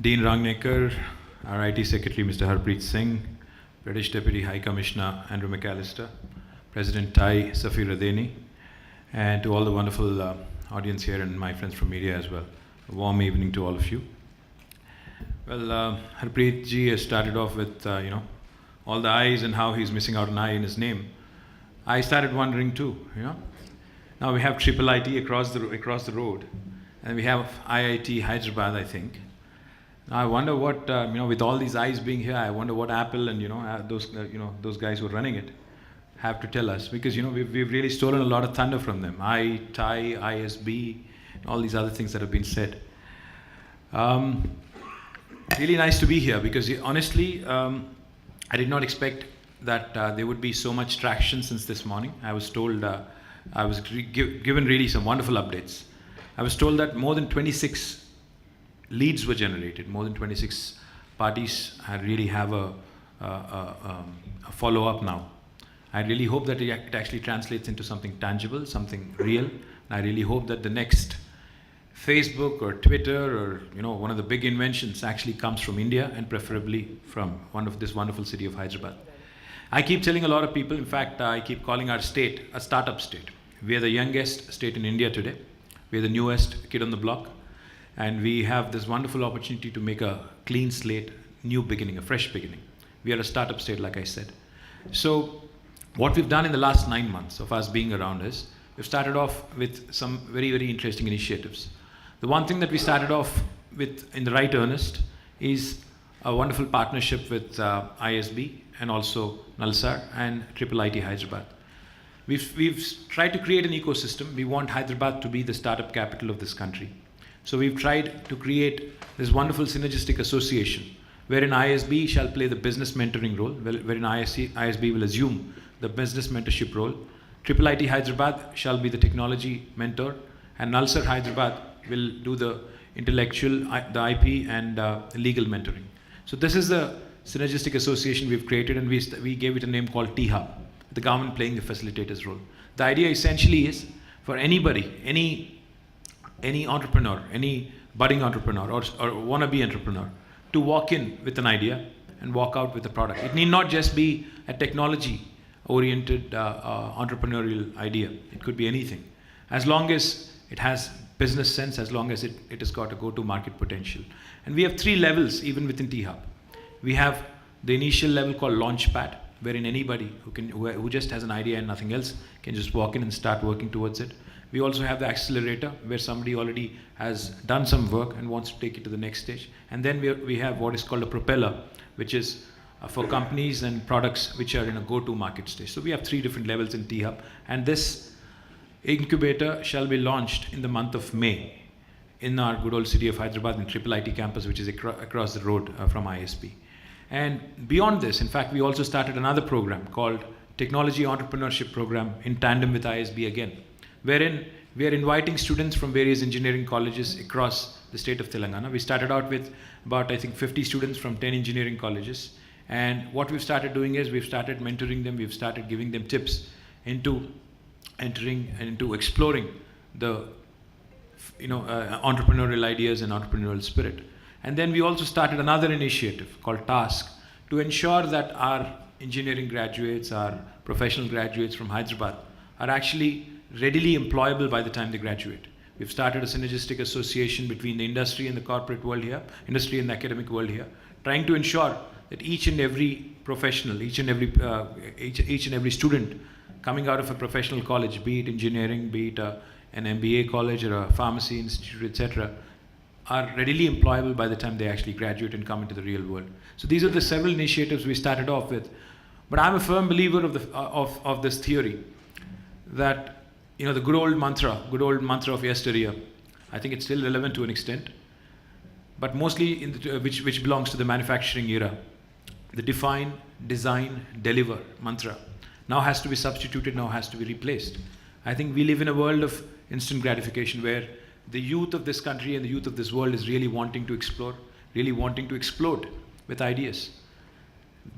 Dean Rangnekar, our IT Secretary Mr. Harpreet Singh, British Deputy High Commissioner Andrew McAllister, President TiE Safir Adeni, and to all the wonderful audience here and my friends from media as well. A warm evening to all of you. Well, Harpreet ji has started off with, all the I's and how he's missing out an I in his name. I started wondering too, Now we have triple IT across the road, and we have IIT Hyderabad, I think. Now I wonder what, with all these I's being here, I wonder what Apple and those guys who are running it have to tell us, because we've really stolen a lot of thunder from them. TiE, ISB, all these other things that have been said. Really nice to be here, because honestly, I did not expect that there would be so much traction since this morning. I was told, I was given really some wonderful updates. I was told that more than 26 leads were generated, more than 26 parties really have a follow-up now. I really hope that it actually translates into something tangible, something real. And I really hope that the next Facebook or Twitter or one of the big inventions actually comes from India, and preferably from this wonderful city of Hyderabad. I keep telling a lot of people, in fact, I keep calling our state a startup state. We are the youngest state in India today. We are the newest kid on the block. And we have this wonderful opportunity to make a clean slate, new beginning, a fresh beginning. We are a startup state, like I said. So what we've done in the last 9 months of us being around is, we've started off with some very, very interesting initiatives. The one thing that we started off with in the right earnest is a wonderful partnership with ISB and also Nalsar and Triple IT Hyderabad. We've tried to create an ecosystem. We want Hyderabad to be the startup capital of this country. So we've tried to create this wonderful synergistic association wherein ISB shall play the business mentoring role, wherein ISB will assume the business mentorship role. Triple IT Hyderabad shall be the technology mentor, and Nalsar Hyderabad will do the intellectual, the IP and legal mentoring. So this is the synergistic association we've created, and we gave it a name called TiE, the government playing the facilitator's role. The idea essentially is for anybody, any entrepreneur, any budding entrepreneur or wannabe entrepreneur to walk in with an idea and walk out with a product. It need not just be a technology-oriented entrepreneurial idea. It could be anything. As long as it has business sense, as long as it has got a go-to-market potential. And we have 3 levels even within TiE. We have the initial level called Launchpad, wherein anybody who just has an idea and nothing else can just walk in and start working towards it. We also have the accelerator, where somebody already has done some work and wants to take it to the next stage. And then we have what is called a propeller, which is for companies and products which are in a go-to-market stage. So we have 3 different levels in TiE, and this incubator shall be launched in the month of May in our good old city of Hyderabad in Triple IT campus, which is across the road from ISB. And beyond this, in fact, we also started another program called Technology Entrepreneurship Program in tandem with ISB again, wherein we are inviting students from various engineering colleges across the state of Telangana. We started out with about, I think, 50 students from 10 engineering colleges. And what we've started doing is we've started mentoring them, we've started giving them tips into entering and into exploring the entrepreneurial ideas and entrepreneurial spirit. And then we also started another initiative called Task to ensure that our engineering graduates, our professional graduates from Hyderabad are actually readily employable by the time they graduate. We've started a synergistic association between the industry and the corporate world here, industry and the academic world here, trying to ensure that each and every professional, each and every student coming out of a professional college, be it engineering, be it an MBA college or a pharmacy institute, etc., are readily employable by the time they actually graduate and come into the real world. So these are the several initiatives we started off with. But I'm a firm believer of this theory that the good old mantra of yesteryear, I think it's still relevant to an extent, but mostly which belongs to the manufacturing era. The define, design, deliver mantra now has to be substituted, now has to be replaced. I think we live in a world of instant gratification where the youth of this country and the youth of this world is really wanting to explore, really wanting to explode with ideas.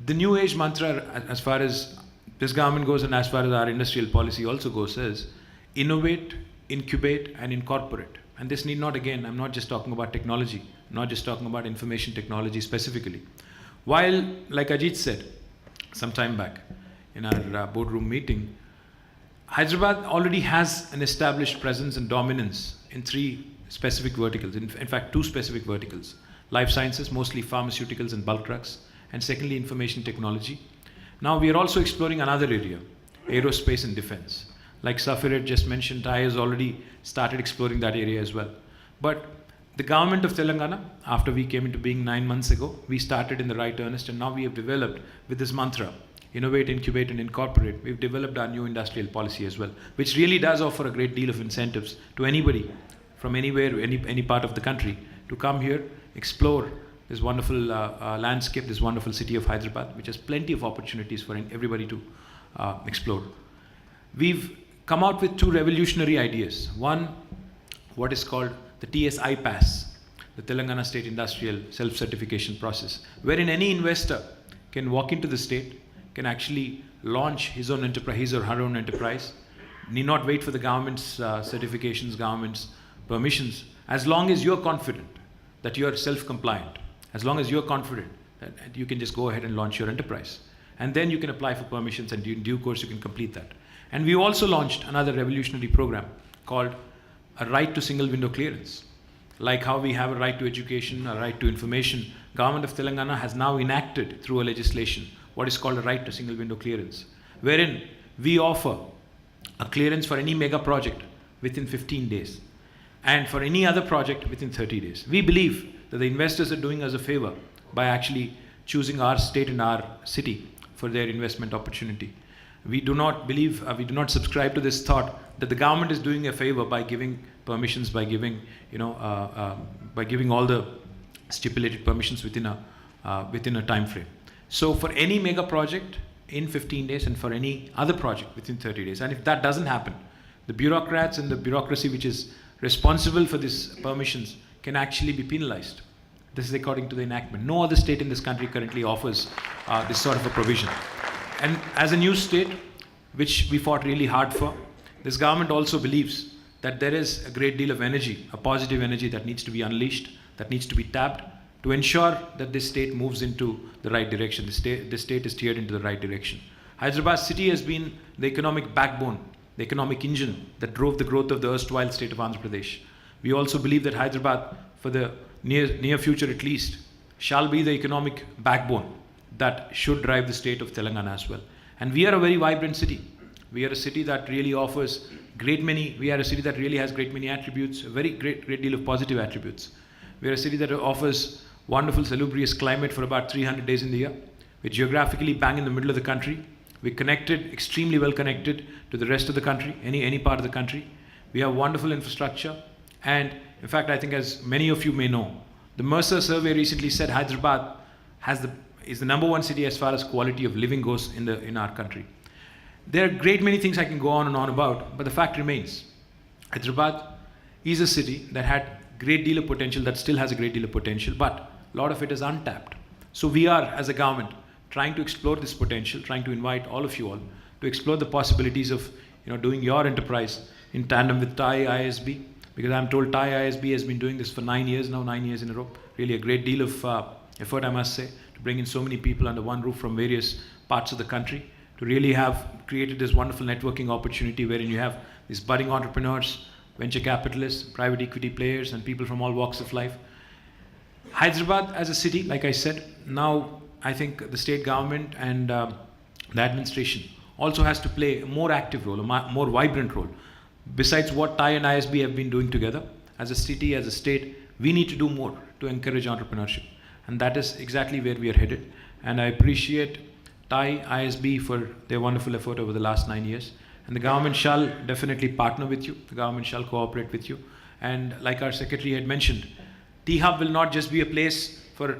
The new age mantra, as far as this government goes and as far as our industrial policy also goes, is innovate, incubate and incorporate. And this need not, again, I'm not just talking about technology, I'm not just talking about information technology specifically. While, like Ajit said some time back in our boardroom meeting, Hyderabad already has an established presence and dominance in 3 specific verticals, in fact 2 specific verticals. Life sciences, mostly pharmaceuticals and bulk drugs, and secondly information technology. Now we are also exploring another area, aerospace and defense. Like Safir had just mentioned, TiE has already started exploring that area as well. But the government of Telangana, after we came into being 9 months ago, we started in the right earnest, and now we have developed with this mantra, innovate, incubate and incorporate. We've developed our new industrial policy as well, which really does offer a great deal of incentives to anybody from anywhere, any part of the country to come here, explore this wonderful landscape, this wonderful city of Hyderabad, which has plenty of opportunities for everybody to explore. We've come out with 2 revolutionary ideas. One, what is called the TSI Pass, the Telangana State Industrial Self-Certification Process, wherein any investor can walk into the state, can actually launch his own enterprise, his or her own enterprise, need not wait for the government's certifications, government's permissions, as long as you're confident that you're self-compliant, as long as you're confident that you can just go ahead and launch your enterprise. And then you can apply for permissions, and in due course you can complete that. And we also launched another revolutionary program called a right to single window clearance. Like how we have a right to education, a right to information, Government of Telangana has now enacted through a legislation what is called a right to single window clearance, wherein we offer a clearance for any mega project within 15 days and for any other project within 30 days. We believe that the investors are doing us a favor by actually choosing our state and our city for their investment opportunity. We do not believe, we do not subscribe to this thought that the government is doing a favor by giving permissions, by giving, by giving all the stipulated permissions within a time frame. So for any mega project in 15 days and for any other project within 30 days. And if that doesn't happen, the bureaucrats and the bureaucracy which is responsible for these permissions can actually be penalized. This is according to the enactment. No other state in this country currently offers this sort of a provision. And as a new state, which we fought really hard for, this government also believes that there is a great deal of energy, a positive energy that needs to be unleashed, that needs to be tapped to ensure that this state moves into the right direction. This state is steered into the right direction. Hyderabad city has been the economic backbone, the economic engine that drove the growth of the erstwhile state of Andhra Pradesh. We also believe that Hyderabad, for the near future at least, shall be the economic backbone that should drive the state of Telangana as well. And we are a very vibrant city. We are a city that really offers we are a city that really has great many attributes, a very great deal of positive attributes. We are a city that offers wonderful salubrious climate for about 300 days in the year. We're geographically bang in the middle of the country. We're connected, extremely well connected to the rest of the country, any part of the country. We have wonderful infrastructure. And in fact, I think as many of you may know, the Mercer survey recently said Hyderabad is the #1 city as far as quality of living goes in our country. There are great many things I can go on and on about, but the fact remains, Hyderabad is a city that had great deal of potential, that still has a great deal of potential, but a lot of it is untapped. So we are, as a government, trying to explore this potential, trying to invite all of you all to explore the possibilities of doing your enterprise in tandem with TiE ISB, because I'm told TiE ISB has been doing this for 9 years now, 9 years in a row. Really a great deal of effort, I must say, to bring in so many people under one roof from various parts of the country, to really have created this wonderful networking opportunity wherein you have these budding entrepreneurs, venture capitalists, private equity players, and people from all walks of life. Hyderabad as a city, like I said, now I think the state government and the administration also has to play a more active role, a more vibrant role. Besides what TiE and ISB have been doing together, as a city, as a state, we need to do more to encourage entrepreneurship. And that is exactly where we are headed. And I appreciate TiE, ISB for their wonderful effort over the last 9 years. And the government shall definitely partner with you. The government shall cooperate with you. And like our secretary had mentioned, T-Hub will not just be a place for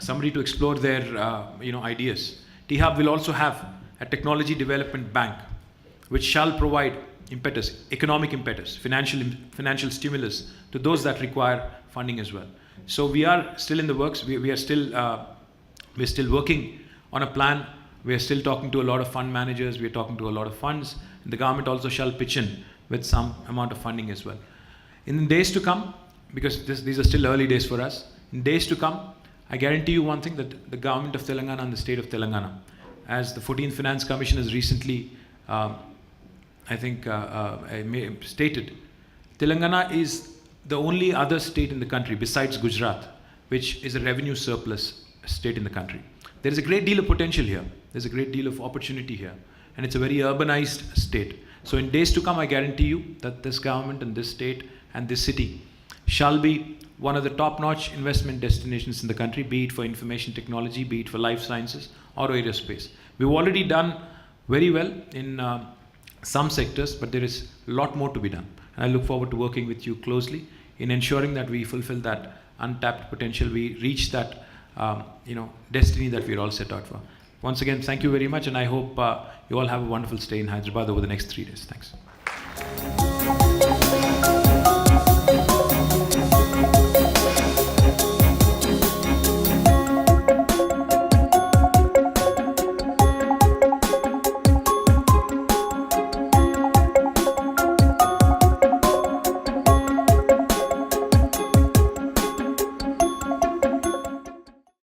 somebody to explore their ideas. T-Hub will also have a technology development bank, which shall provide impetus, economic impetus, financial stimulus to those that require funding as well. So we are still in the works. We're still working on a plan. We are still talking to a lot of fund managers. We are talking to a lot of funds. And the government also shall pitch in with some amount of funding as well. In days to come, because these are still early days for us, in days to come, I guarantee you one thing, that the government of Telangana and the state of Telangana, as the 14th Finance Commission has recently, stated, Telangana is the only other state in the country besides Gujarat, which is a revenue surplus state in the country. There is a great deal of potential here. There's a great deal of opportunity here. And it's a very urbanized state. So in days to come, I guarantee you that this government and this state and this city shall be one of the top-notch investment destinations in the country, be it for information technology, be it for life sciences or aerospace. We've already done very well in some sectors, but there is a lot more to be done. And I look forward to working with you closely in ensuring that we fulfill that untapped potential, we reach that destiny that we're all set out for. Once again, thank you very much, and I hope you all have a wonderful stay in Hyderabad over the next 3 days. Thanks.